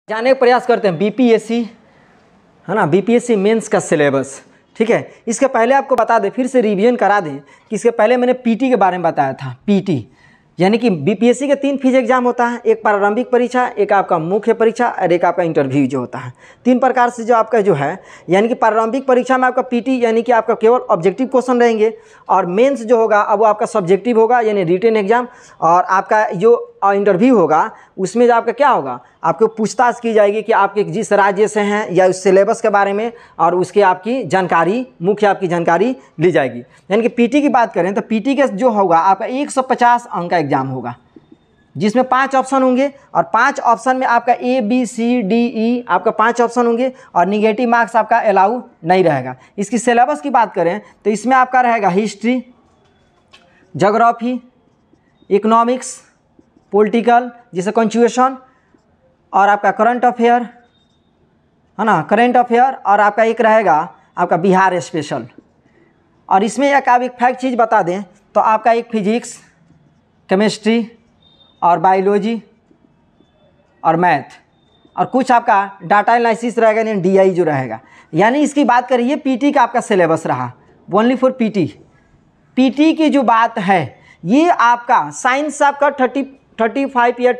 जानने का प्रयास करते हैं बीपीएससी, है ना, बीपीएससी मेंस का सिलेबस। ठीक है, इसके पहले आपको बता दें, फिर से रिवीजन करा दें कि इसके पहले मैंने पीटी के बारे में बताया था। पीटी यानी कि बीपीएससी के 3 फेज एग्जाम होता है, एक प्रारंभिक परीक्षा, एक आपका मुख्य परीक्षा और एक आपका इंटरव्यू जो होता है। 3 प्रकार से जो आपका जो है, यानी कि प्रारंभिक परीक्षा में आपका पीटी यानी कि आपका केवल ऑब्जेक्टिव क्वेश्चन रहेंगे, और मेंस जो होगा अब वो आपका सब्जेक्टिव होगा यानी रिटन एग्जाम, और आपका जो इंटरव्यू होगा उसमें जो आपका क्या होगा, आपको पूछताछ की जाएगी कि आपके जिस राज्य से हैं या उस सिलेबस के बारे में, और उसकी आपकी जानकारी, मुख्य आपकी जानकारी ली जाएगी। यानी कि पीटी की बात करें तो पीटी के जो होगा आपका 150 अंक का एग्जाम होगा, जिसमें 5 ऑप्शन होंगे, और 5 ऑप्शन में आपका A B C D E आपका 5 ऑप्शन होंगे, और निगेटिव मार्क्स आपका अलाउ नहीं रहेगा। इसकी सिलेबस की बात करें तो इसमें आपका रहेगा हिस्ट्री, ज्योग्राफी, इकोनॉमिक्स, पॉलिटिकल जिसे कंस्टिट्यूशन, और आपका करंट अफेयर, है ना, करंट अफेयर, और आपका एक रहेगा आपका बिहार स्पेशल। और इसमें एक आप एक फैक्ट चीज़ बता दें तो आपका एक फिजिक्स, केमिस्ट्री और बायोलॉजी और मैथ, और कुछ आपका डाटा एनालिसिस रहेगा यानी डीआई जो रहेगा। यानी इसकी बात करें, ये पीटी का आपका सिलेबस रहा, ओनली फॉर पीटी। पीटी की जो बात है ये आपका साइंस आपका 35 या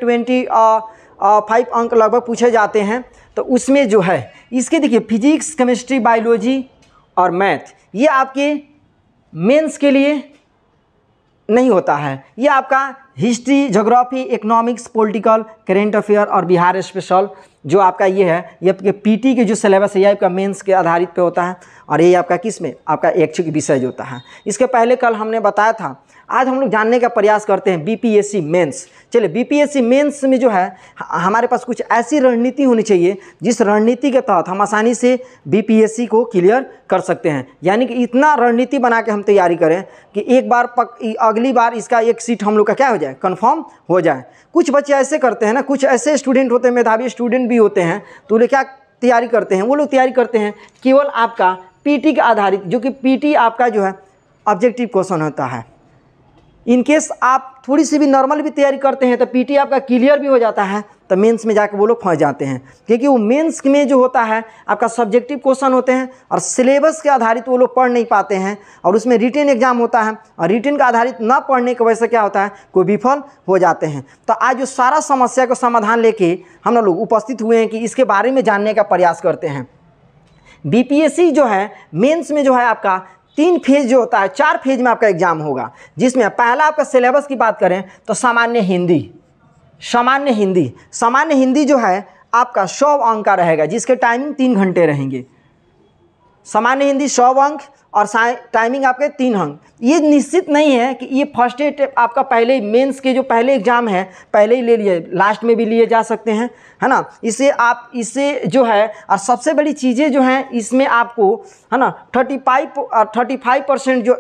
25 अंक लगभग पूछे जाते हैं, तो उसमें जो है इसके देखिए फिजिक्स, केमिस्ट्री, बायोलॉजी और मैथ ये आपके मेंस के लिए नहीं होता है। ये आपका history, geography, economics, political, current affair और बिहार स्पेशल जो आपका ये है, ये आपके पीटी के जो सिलेबस है ये आपका मेंस के आधारित पे होता है, और ये आपका किस में, आपका ऐच्छिक विषय जो होता है। इसके पहले कल हमने बताया था, आज हम लोग जानने का प्रयास करते हैं बीपीएससी मेंस। चलिए, बीपीएससी मेंस में जो है हमारे पास कुछ ऐसी रणनीति होनी चाहिए जिस रणनीति के तहत हम आसानी से बीपीएससी को क्लियर कर सकते हैं। यानी कि इतना रणनीति बना के हम तैयारी करें कि एक बार अगली बार इसका एक सीट हम लोग का क्या हो जाए, कंफर्म हो जाए। कुछ बच्चे ऐसे करते हैं ना, कुछ ऐसे स्टूडेंट होते हैं, मेधावी स्टूडेंट भी होते हैं, तो वो क्या तैयारी करते हैं, वो लोग तैयारी करते हैं केवल आपका पीटी के आधारित, जो कि पीटी आपका जो है ऑब्जेक्टिव क्वेश्चन होता है। इनकेस आप थोड़ी सी भी नॉर्मल भी तैयारी करते हैं तो पीटी आपका क्लियर भी हो जाता है, तो मेंस में जाकर वो लोग फंस जाते हैं, क्योंकि वो मेंस में जो होता है आपका सब्जेक्टिव क्वेश्चन होते हैं, और सिलेबस के आधारित वो लोग पढ़ नहीं पाते हैं, और उसमें रिटन एग्जाम होता है, और रिटन का आधारित ना पढ़ने की वजह से क्या होता है, कोई विफल हो जाते हैं। तो आज जो सारा समस्या को समाधान लेके हम लोग उपस्थित हुए हैं कि इसके बारे में जानने का प्रयास करते हैं। बीपीएससी जो है मेंस में जो है आपका 3 फेज जो होता है, 4 फेज में आपका एग्जाम होगा, जिसमें पहला आपका सिलेबस की बात करें तो सामान्य हिंदी जो है आपका 100 अंक का रहेगा, जिसके टाइमिंग 3 घंटे रहेंगे। सामान्य हिंदी 100 अंक और टाइमिंग आपके 3 अंक। ये निश्चित नहीं है कि ये फर्स्ट एड आपका पहले मेंस के जो पहले एग्जाम है पहले ही ले लिए, लास्ट में भी लिए जा सकते हैं, है ना। इससे जो है, और सबसे बड़ी चीज़ें जो हैं इसमें आपको, है ना, 35% जो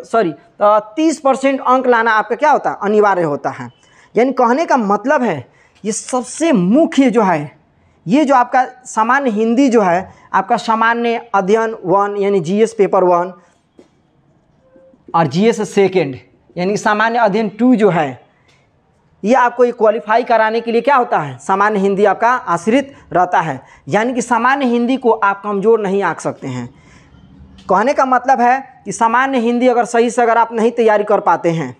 30% अंक लाना आपका क्या होता है, अनिवार्य होता है। यानी कहने का मतलब है ये सबसे मुख्य जो है, ये जो आपका सामान्य हिंदी जो है आपका सामान्य अध्ययन 1 यानी जीएस पेपर 1 और जीएस सेकेंड यानी सामान्य अध्ययन 2 जो है, ये आपको ये क्वालिफाई कराने के लिए क्या होता है, सामान्य हिंदी आपका आश्रित रहता है। यानी कि सामान्य हिंदी को आप कमज़ोर नहीं आंक सकते हैं। कहने का मतलब है कि सामान्य हिंदी अगर सही से अगर आप नहीं तैयारी कर पाते हैं,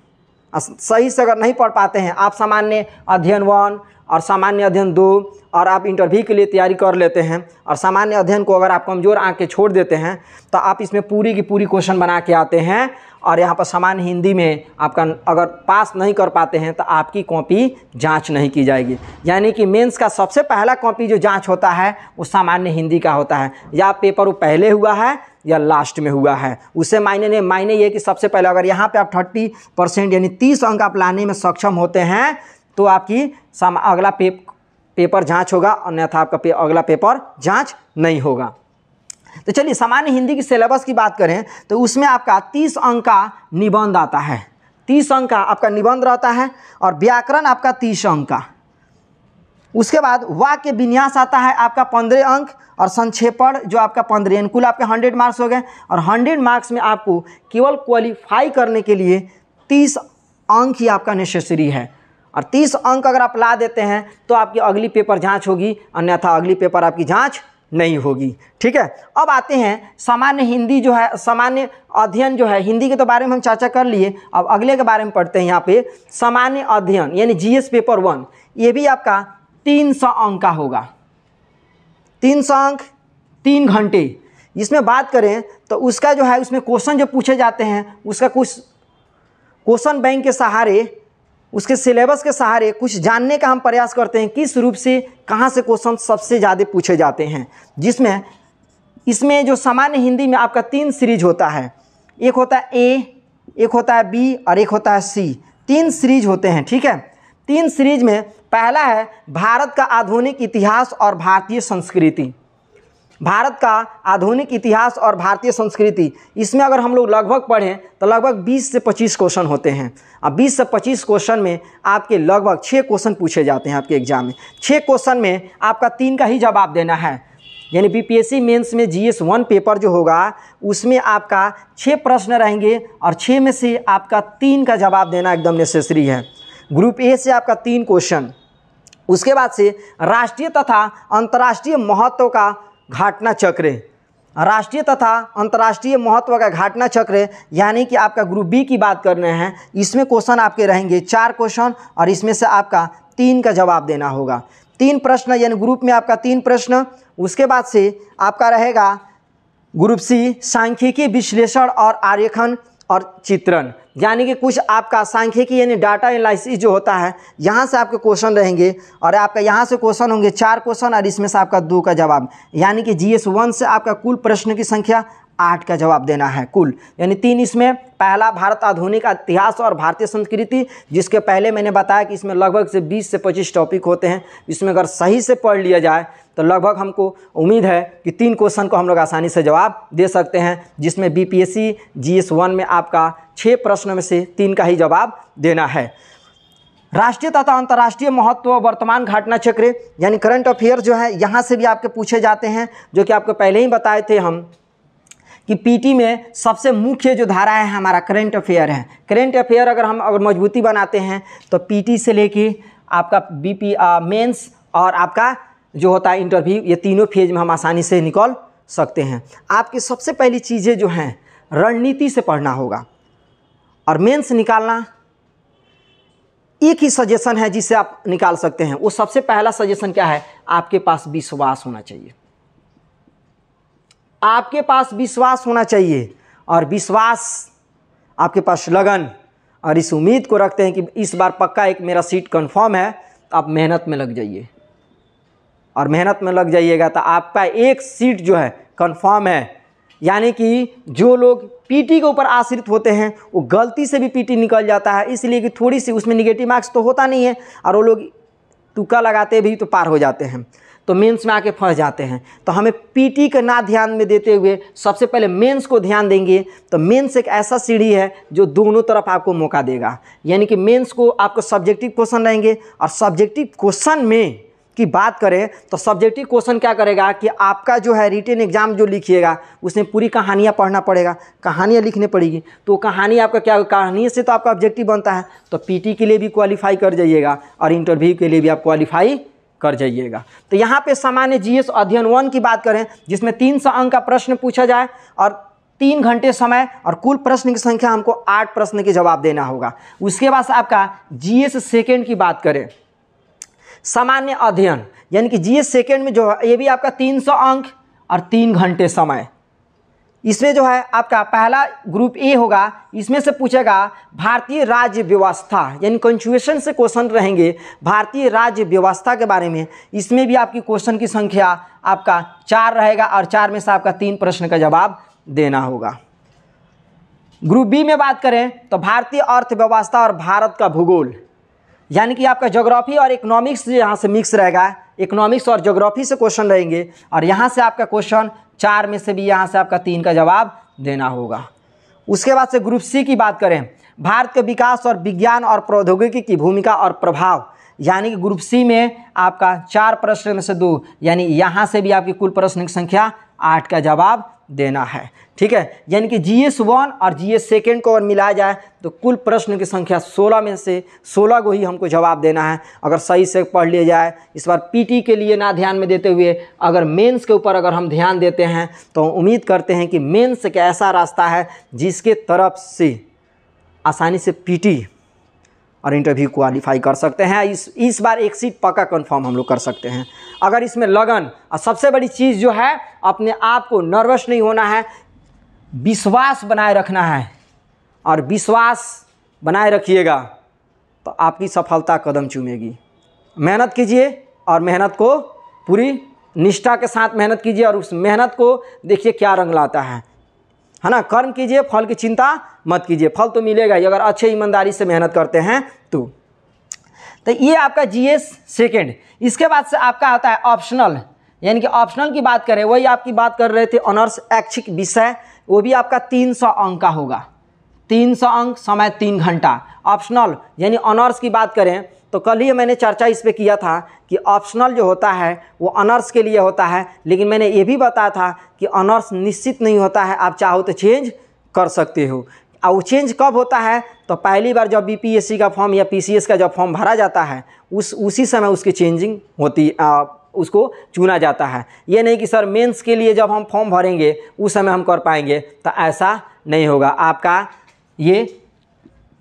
सही से अगर नहीं पढ़ पाते हैं, आप सामान्य अध्ययन 1 और सामान्य अध्ययन 2 और आप इंटरव्यू के लिए तैयारी कर लेते हैं, और सामान्य अध्ययन को अगर आप कमज़ोर आंक के छोड़ देते हैं तो आप इसमें पूरी की पूरी क्वेश्चन बना के आते हैं, और यहाँ पर सामान्य हिंदी में आपका अगर पास नहीं कर पाते हैं तो आपकी कॉपी जांच नहीं की जाएगी। यानी कि मेंस का सबसे पहला कॉपी जो जांच होता है वो सामान्य हिंदी का होता है, या पेपर वो पहले हुआ है या लास्ट में हुआ है, उससे मायने ये कि सबसे पहले अगर यहाँ पे आप 30% यानी 30 अंक आप लाने में सक्षम होते हैं तो आपकी अगला पेपर जांच होगा, अन्यथा आपका अगला पेपर जांच नहीं होगा। तो चलिए, सामान्य हिंदी की सिलेबस की बात करें तो उसमें आपका 30 अंक का निबंध आता है, 30 अंक का आपका निबंध रहता है, और व्याकरण आपका 30 अंक का। उसके बाद वाक्य विन्यास आता है आपका 15 अंक, और संक्षेपण जो आपका 15, यानी कुल आपके 100 मार्क्स हो गए, और 100 मार्क्स में आपको केवल क्वालिफाई करने के लिए 30 अंक ही आपका नेसेसरी है। और 30 अंक अगर आप ला देते हैं तो आपकी अगली पेपर जांच होगी, अन्यथा अगली पेपर आपकी जांच नहीं होगी। ठीक है, अब आते हैं सामान्य हिंदी जो है, सामान्य अध्ययन जो है, हिंदी के तो बारे में हम चर्चा कर लिए। अब अगले के बारे में पढ़ते हैं। यहाँ पे सामान्य अध्ययन यानी जीएस पेपर 1, ये भी आपका 300 अंक का होगा। 300 अंक 3 घंटे। इसमें बात करें तो उसका जो है, उसमें क्वेश्चन जो पूछे जाते हैं उसका कुछ क्वेश्चन बैंक के सहारे, उसके सिलेबस के सहारे कुछ जानने का हम प्रयास करते हैं, किस रूप से कहाँ से क्वेश्चन सबसे ज़्यादा पूछे जाते हैं। जिसमें इसमें जो सामान्य हिंदी में आपका 3 सीरीज होता है, एक होता है ए, एक होता है बी और एक होता है सी। 3 सीरीज होते हैं। ठीक है, 3 सीरीज में पहला है भारत का आधुनिक इतिहास और भारतीय संस्कृति। भारत का आधुनिक इतिहास और भारतीय संस्कृति, इसमें अगर हम लोग लगभग पढ़ें तो लगभग 20 से 25 क्वेश्चन होते हैं। अब 20 से 25 क्वेश्चन में आपके लगभग 6 क्वेश्चन पूछे जाते हैं आपके एग्जाम में। 6 क्वेश्चन में आपका 3 का ही जवाब देना है। यानी बीपीएससी मेंस में जीएस 1 पेपर जो होगा उसमें आपका 6 प्रश्न रहेंगे और 6 में से आपका 3 का जवाब देना एकदम नेसेसरी है। ग्रुप ए से आपका 3 क्वेश्चन, उसके बाद से राष्ट्रीय तथा अंतर्राष्ट्रीय महत्व का घटना चक्र, राष्ट्रीय तथा अंतर्राष्ट्रीय महत्व का घटना चक्र, यानी कि आपका ग्रुप बी की बात कर रहे हैं। इसमें क्वेश्चन आपके रहेंगे 4 क्वेश्चन और इसमें से आपका 3 का जवाब देना होगा। 3 प्रश्न, यानी ग्रुप में आपका 3 प्रश्न। उसके बाद से आपका रहेगा ग्रुप सी सांख्यिकी विश्लेषण और आरेखन और चित्रण, यानी कि कुछ आपका सांख्यिकी यानी डाटा एनालिसिस जो होता है, यहाँ से आपके क्वेश्चन रहेंगे और आपका यहाँ से क्वेश्चन होंगे 4 क्वेश्चन और इसमें से आपका 2 का जवाब। यानी कि जीएस 1 से आपका कुल प्रश्न की संख्या 8 का जवाब देना है कुल, यानी 3 इसमें। पहला भारत आधुनिक इतिहास और भारतीय संस्कृति, जिसके पहले मैंने बताया कि इसमें लगभग से 20 से 25 टॉपिक होते हैं। इसमें अगर सही से पढ़ लिया जाए तो लगभग हमको उम्मीद है कि 3 क्वेश्चन को हम लोग आसानी से जवाब दे सकते हैं, जिसमें बीपीएससी जीएस 1 में आपका 6 प्रश्न में से 3 का ही जवाब देना है। राष्ट्रीय तथा अंतर्राष्ट्रीय महत्व वर्तमान घटना चक्र यानी करंट अफेयर जो है, यहाँ से भी आपके पूछे जाते हैं, जो कि आपको पहले ही बताए थे हम कि पीटी में सबसे मुख्य जो धारा है हमारा करंट अफेयर है। करंट अफेयर अगर मजबूती बनाते हैं तो पीटी से लेके आपका मेंस और आपका जो होता है इंटरव्यू, ये तीनों फेज में हम आसानी से निकल सकते हैं। आपकी सबसे पहली चीज़ें जो हैं रणनीति से पढ़ना होगा और मेंस निकालना एक ही सजेशन है जिससे आप निकाल सकते हैं। वो सबसे पहला सजेशन क्या है, आपके पास विश्वास होना चाहिए। आपके पास विश्वास होना चाहिए और विश्वास, आपके पास लगन और इस उम्मीद को रखते हैं कि इस बार पक्का एक मेरा सीट कंफर्म है, तो आप मेहनत में लग जाइए और मेहनत में लग जाइएगा तो आपका एक सीट जो है कंफर्म है। यानी कि जो लोग पीटी के ऊपर आश्रित होते हैं वो गलती से भी पीटी निकल जाता है, इसलिए कि थोड़ी सी उसमें निगेटिव मार्क्स तो होता नहीं है और वो लोग तुक्का लगाते भी तो पार हो जाते हैं, तो मेंस में आके फंस जाते हैं। तो हमें पीटी का ना ध्यान में देते हुए सबसे पहले मेंस को ध्यान देंगे। तो मेंस एक ऐसा सीढ़ी है जो दोनों तरफ आपको मौका देगा। यानी कि मेंस को आपको सब्जेक्टिव क्वेश्चन रहेंगे और सब्जेक्टिव क्वेश्चन में की बात करें तो सब्जेक्टिव क्वेश्चन क्या करेगा कि आपका जो है रिटन एग्जाम जो लिखिएगा उसमें पूरी कहानियाँ पढ़ना पड़ेगा, कहानियाँ लिखनी पड़ेगी। तो कहानी आपका क्या, कहानी से तो आपका ऑब्जेक्टिव बनता है, तो पीटी के लिए भी क्वालिफाई कर जाइएगा और इंटरव्यू के लिए भी आप क्वालिफाई कर जाइएगा। तो यहाँ पे सामान्य जीएस अध्ययन 1 की बात करें जिसमें 300 अंक का प्रश्न पूछा जाए और 3 घंटे समय और कुल प्रश्न की संख्या हमको 8 प्रश्न के जवाब देना होगा। उसके बाद आपका जीएस सेकेंड की बात करें, सामान्य अध्ययन यानी कि जीएस सेकेंड में जो है ये भी आपका 300 अंक और 3 घंटे समय। इसमें जो है आपका पहला ग्रुप ए होगा, इसमें से पूछेगा भारतीय राज्य व्यवस्था यानी कंस्टिट्यूशन से क्वेश्चन रहेंगे भारतीय राज्य व्यवस्था के बारे में। इसमें भी आपकी क्वेश्चन की संख्या आपका 4 रहेगा और 4 में से आपका 3 प्रश्न का जवाब देना होगा। ग्रुप बी में बात करें तो भारतीय अर्थव्यवस्था और भारत का भूगोल यानी कि आपका ज्योग्राफी और इकोनॉमिक्स यहाँ से मिक्स रहेगा, इकोनॉमिक्स और ज्योग्राफी से क्वेश्चन रहेंगे और यहाँ से आपका क्वेश्चन 4 में से भी यहाँ से आपका 3 का जवाब देना होगा। उसके बाद से ग्रुप सी की बात करें, भारत के विकास और विज्ञान और प्रौद्योगिकी की भूमिका और प्रभाव यानी कि ग्रुप सी में आपका 4 प्रश्न में से 2 यानी यहाँ से भी आपकी कुल प्रश्न की संख्या 8 का जवाब देना है। ठीक है, यानी कि GS 1 और GS 2 को अगर मिलाया जाए तो कुल प्रश्न की संख्या 16 में से 16 को ही हमको जवाब देना है। अगर सही से पढ़ लिया जाए, इस बार PT के लिए ना ध्यान में देते हुए अगर मेंस के ऊपर अगर हम ध्यान देते हैं तो उम्मीद करते हैं कि मेंस एक ऐसा रास्ता है जिसके तरफ से आसानी से PT और इंटरव्यू क्वालिफाई कर सकते हैं। इस बार एक सीट पक्का कंफर्म हम लोग कर सकते हैं अगर इसमें लगन, और सबसे बड़ी चीज़ जो है अपने आप को नर्वस नहीं होना है, विश्वास बनाए रखना है, और विश्वास बनाए रखिएगा तो आपकी सफलता कदम चूमेगी। मेहनत कीजिए और मेहनत को पूरी निष्ठा के साथ मेहनत कीजिए, और उस मेहनत को देखिए क्या रंग लाता है ना। कर्म कीजिए, फल की चिंता मत कीजिए, फल तो मिलेगा ही अगर अच्छे ईमानदारी से मेहनत करते हैं तो ये आपका GS 2। इसके बाद से आपका आता है ऑप्शनल, यानी कि ऑप्शनल की बात करें, वही आपकी बात कर रहे थे ऑनर्स ऐच्छिक विषय, वो भी आपका 300 अंक का होगा। 300 अंक, समय 3 घंटा। ऑप्शनल यानी ऑनर्स की बात करें तो कल ही मैंने चर्चा इस पे किया था कि ऑप्शनल जो होता है वो ऑनर्स के लिए होता है, लेकिन मैंने ये भी बताया था कि ऑनर्स निश्चित नहीं होता है, आप चाहो तो चेंज कर सकते हो। और वो चेंज कब होता है तो पहली बार जब BPSC का फॉर्म या PCS का जब फॉर्म भरा जाता है उसी समय उसकी चेंजिंग होती, उसको चुना जाता है। ये नहीं कि सर मेंस के लिए जब हम फॉर्म भरेंगे उस समय हम कर पाएंगे, तो ऐसा नहीं होगा। आपका ये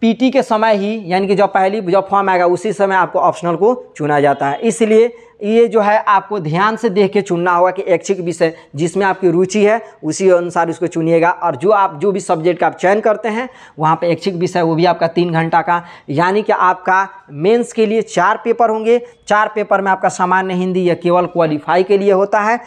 PT के समय ही, यानी कि जब फॉर्म आएगा उसी समय आपको ऑप्शनल को चुना जाता है। इसलिए ये जो है आपको ध्यान से देख के चुनना होगा कि ऐच्छिक विषय जिसमें आपकी रुचि है उसी अनुसार उसको चुनिएगा। और जो भी सब्जेक्ट का आप चयन करते हैं वहाँ पे ऐच्छिक विषय वो भी आपका 3 घंटा का, यानी कि आपका मेंस के लिए 4 पेपर होंगे। 4 पेपर में आपका सामान्य हिंदी या केवल क्वालिफाई के लिए होता है।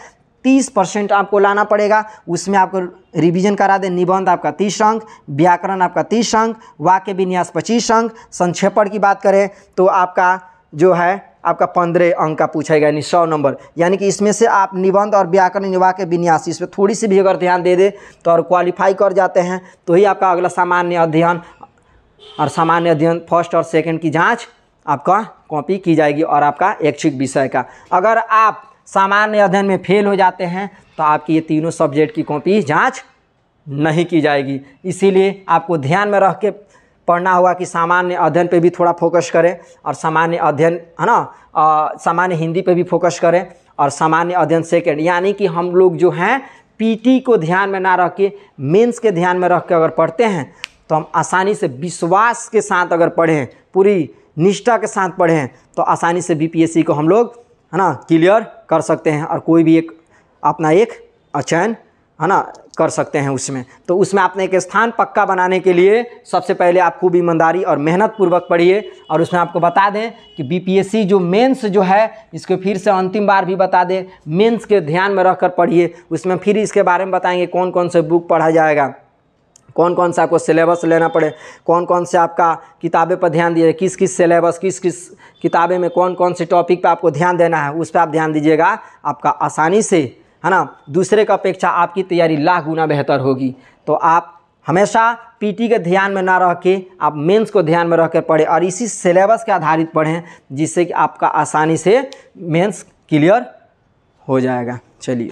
30% आपको लाना पड़ेगा, उसमें आपको रिवीजन करा दें। निबंध आपका 30 अंक, व्याकरण आपका 30 अंक, वाक्य विन्यास 25 अंक, संक्षेपण की बात करें तो आपका जो है आपका 15 अंक का पूछेगा, यानी 100 नंबर। यानी कि इसमें से आप निबंध और व्याकरण, वाक्य विन्यास, इस पर थोड़ी सी भी अगर ध्यान दे दे तो और क्वालिफाई कर जाते हैं तो ही आपका अगला सामान्य अध्ययन, और सामान्य अध्ययन फर्स्ट और सेकंड की जांच आपका कॉपी की जाएगी और आपका ऐच्छिक विषय का। अगर आप सामान्य अध्ययन में फेल हो जाते हैं तो आपकी ये तीनों सब्जेक्ट की कॉपी जांच नहीं की जाएगी। इसीलिए आपको ध्यान में रख के पढ़ना होगा कि सामान्य अध्ययन पे भी थोड़ा फोकस करें, और सामान्य अध्ययन है ना, सामान्य हिंदी पे भी फोकस करें, और सामान्य अध्ययन सेकंड, यानी कि हम लोग जो हैं PT को ध्यान में ना रख के मेंस के ध्यान में रख के अगर पढ़ते हैं तो हम आसानी से विश्वास के साथ अगर पढ़ें, पूरी निष्ठा के साथ पढ़ें तो आसानी से BPSC को हम लोग है ना क्लियर कर सकते हैं, और कोई भी एक अपना एक चयन है ना कर सकते हैं उसमें। तो उसमें आपने एक स्थान पक्का बनाने के लिए सबसे पहले आप खूब ईमानदारी और मेहनत पूर्वक पढ़िए। और उसमें आपको बता दें कि BPSC जो मेंस जो है, इसको फिर से अंतिम बार भी बता दें, मेंस के ध्यान में रखकर पढ़िए। उसमें फिर इसके बारे में बताएंगे कौन कौन से बुक पढ़ा जाएगा, कौन कौन सा आपको सिलेबस लेना पड़े, कौन कौन से आपका किताबें पर ध्यान दिए, किस किस सिलेबस, किस किस किताबें में कौन कौन से टॉपिक पे आपको ध्यान देना है, उस पर आप ध्यान दीजिएगा। आपका आसानी से है ना दूसरे का अपेक्षा आपकी तैयारी लाख गुना बेहतर होगी। तो आप हमेशा PT के ध्यान में ना रह के आप मेंस को ध्यान में रख कर पढ़ें, और इसी सिलेबस के आधारित पढ़ें, जिससे कि आपका आसानी से मेंस क्लियर हो जाएगा। चलिए।